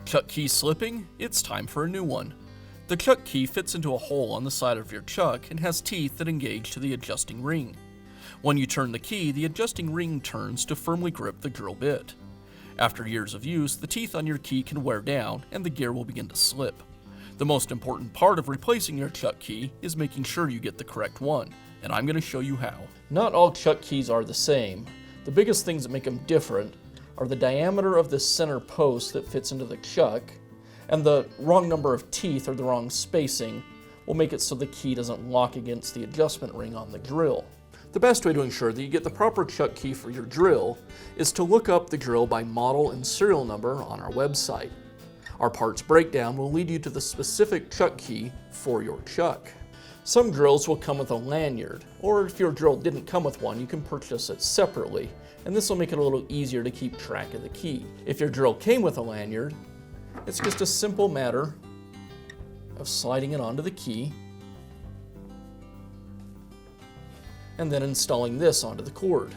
Chuck key slipping? It's time for a new one. The chuck key fits into a hole on the side of your chuck and has teeth that engage to the adjusting ring. When you turn the key, the adjusting ring turns to firmly grip the drill bit. After years of use, the teeth on your key can wear down and the gear will begin to slip. The most important part of replacing your chuck key is making sure you get the correct one, and I'm going to show you how. Not all chuck keys are the same. The biggest things that make them different are the diameter of the center post that fits into the chuck, and the wrong number of teeth or the wrong spacing will make it so the key doesn't lock against the adjustment ring on the drill. The best way to ensure that you get the proper chuck key for your drill is to look up the drill by model and serial number on our website. Our parts breakdown will lead you to the specific chuck key for your chuck. Some drills will come with a lanyard, or if your drill didn't come with one, you can purchase it separately, and this will make it a little easier to keep track of the key. If your drill came with a lanyard, it's just a simple matter of sliding it onto the key and then installing this onto the cord.